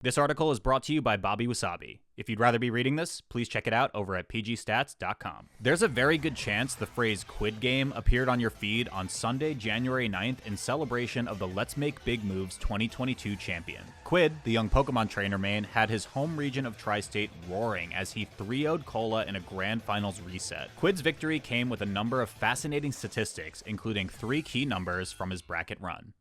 This article is brought to you by Bobby Wasabi. If you'd rather be reading this, please check it out over at PGstats.com. There's a very good chance the phrase Quidd game appeared on your feed on Sunday, January 9th in celebration of the Let's Make Big Moves 2022 champion. Quidd, the young Pokemon Trainer main, had his home region of Tristate roaring as he 3-0'd Kola in a Grand Finals reset. Quidd's victory came with a number of fascinating statistics, including 3 key numbers from his bracket run.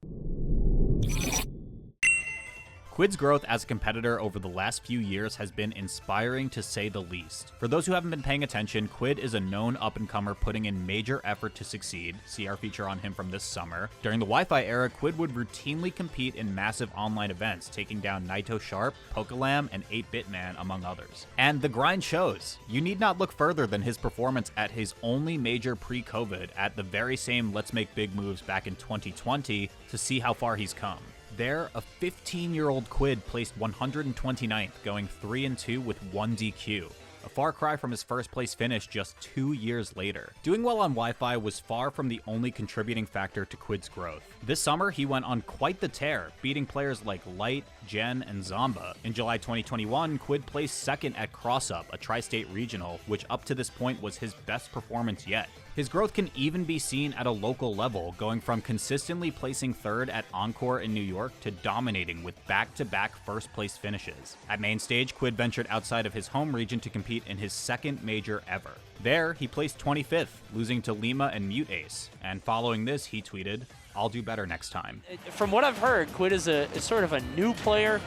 Quidd's growth as a competitor over the last few years has been inspiring to say the least. For those who haven't been paying attention, Quidd is a known up-and-comer putting in major effort to succeed. See our feature on him from this summer. During the Wi-Fi era, Quidd would routinely compete in massive online events, taking down Naito Sharp, Pokelam, and 8-Bit Man, among others. And the grind shows. You need not look further than his performance at his only major pre-COVID at the very same Let's Make Big Moves back in 2020 to see how far he's come. There, a 15-year-old Quidd placed 129th, going 3-2 with 1 DQ. A far cry from his first place finish just 2 years later. Doing well on Wi-Fi was far from the only contributing factor to Quidd's growth. This summer, he went on quite the tear, beating players like Light, Jen, and Zomba. In July 2021, Quidd placed second at Cross-Up, a Tri-State regional, which up to this point was his best performance yet. His growth can even be seen at a local level, going from consistently placing third at Encore in New York to dominating with back-to-back first-place finishes. At main stage, Quidd ventured outside of his home region to compete in his second major ever. There, he placed 25th, losing to Lima and Mute Ace. And following this, he tweeted, "I'll do better next time." From what I've heard, Quidd is sort of a new player,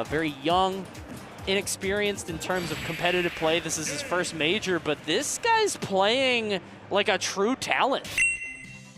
very young, inexperienced in terms of competitive play. This is his first major, but this guy's playing like a true talent.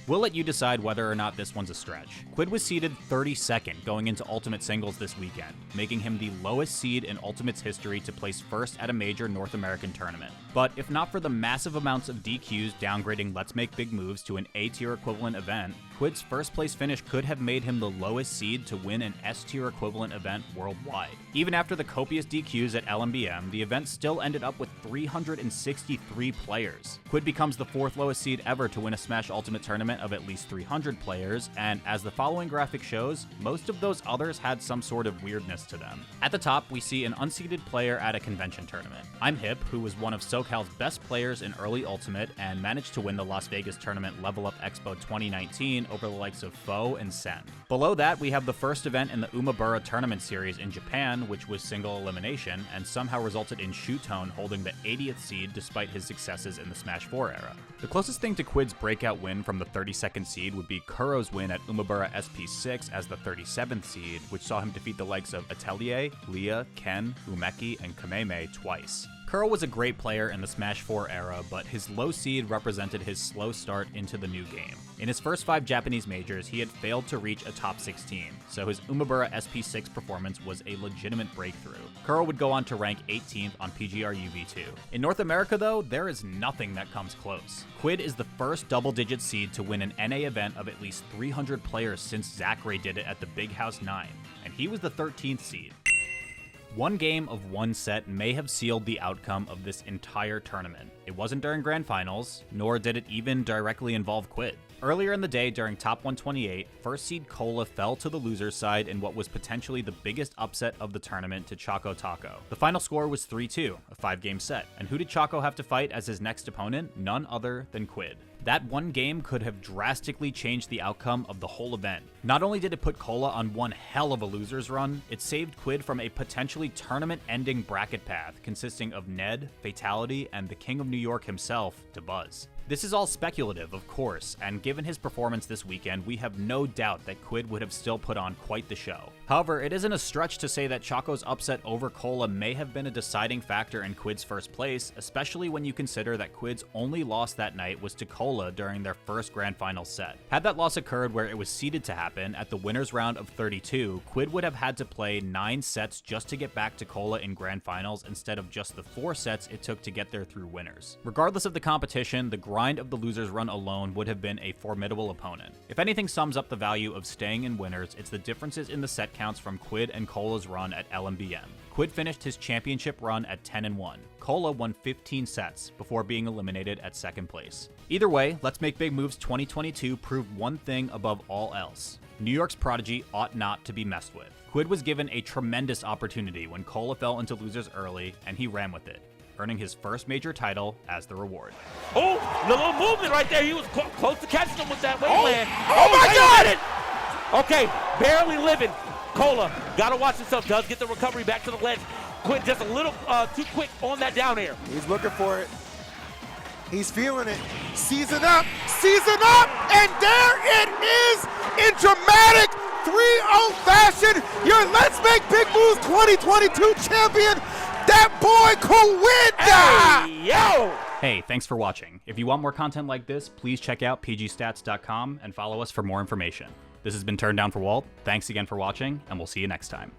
We'll let you decide whether or not this one's a stretch. Quidd was seeded 32nd going into Ultimate Singles this weekend, making him the lowest seed in Ultimate's history to place first at a major North American tournament. But if not for the massive amounts of DQs downgrading Let's Make Big Moves to an A-tier equivalent event, Quidd's first place finish could have made him the lowest seed to win an S-tier equivalent event worldwide. Even after the copious DQs at LMBM, the event still ended up with 363 players. Quidd becomes the 4th lowest seed ever to win a Smash Ultimate tournament of at least 300 players, and as the following graphic shows, most of those others had some sort of weirdness to them. At the top, we see an unseeded player at a convention tournament. I'm Hip, who was one of SoCal's best players in early Ultimate and managed to win the Las Vegas tournament Level Up Expo 2019 over the likes of Foe and Send. Below that, we have the first event in the Umabura tournament series in Japan, which was single elimination, and somehow resulted in Shutone holding the 80th seed despite his successes in the Smash 4 era. The closest thing to Quidd's breakout win from the 32nd seed would be Kuro's win at Umabura SP6 as the 37th seed, which saw him defeat the likes of Atelier, Leah, Ken, Umeki, and Kameme twice. Kuro was a great player in the Smash 4 era, but his low seed represented his slow start into the new game. In his first 5 Japanese majors, he had failed to reach a top 16, so his Umabura SP6 performance was a legitimate breakthrough. Kuro would go on to rank 18th on PGRU V2. In North America, though, there is nothing that comes close. Quidd is the first double-digit seed to win an NA event of at least 300 players since Zachary did it at the Big House 9, and he was the 13th seed. One game of one set may have sealed the outcome of this entire tournament. It wasn't during Grand Finals, nor did it even directly involve Quidd. Earlier in the day during Top 128, first seed Kola fell to the loser's side in what was potentially the biggest upset of the tournament to Choco Taco. The final score was 3-2, a 5-game set. And who did Choco have to fight as his next opponent? None other than Quidd. That one game could have drastically changed the outcome of the whole event. Not only did it put Kola on one hell of a loser's run, it saved Quidd from a potentially tournament-ending bracket path consisting of Ned, Fatality, and the King of New York himself, Buzz. This is all speculative, of course, and given his performance this weekend, we have no doubt that Quidd would have still put on quite the show. However, it isn't a stretch to say that Choco's upset over Kola may have been a deciding factor in Quidd's first place, especially when you consider that Quidd's only loss that night was to Kola during their first Grand Final set. Had that loss occurred where it was seeded to happen, at the winner's round of 32, Quidd would have had to play 9 sets just to get back to Kola in Grand Finals instead of just the 4 sets it took to get there through winners. Regardless of the competition, the grind of the loser's run alone would have been a formidable opponent. If anything sums up the value of staying in winners, it's the differences in the set counts from Quidd and Kola's run at LMBM. Quidd finished his championship run at 10-1. Kola won 15 sets before being eliminated at second place. Either way, Let's Make Big Moves 2022 proved one thing above all else. New York's prodigy ought not to be messed with. Quidd was given a tremendous opportunity when Kola fell into losers early, and he ran with it, earning his first major title as the reward. Oh, the little movement right there. He was close to catching him with that weight land. Oh my God! Okay, barely living. Kola, gotta watch himself. Does get the recovery back to the ledge. Quidd just a little too quick on that down air. He's looking for it. He's feeling it. Season up, and there it is in dramatic 3-0 fashion. Your Let's Make Big Moves 2022 champion, that boy Quidd. Hey, yo! Hey, thanks for watching. If you want more content like this, please check out PGstats.com and follow us for more information. This has been Turned Down for Walt. Thanks again for watching, and we'll see you next time.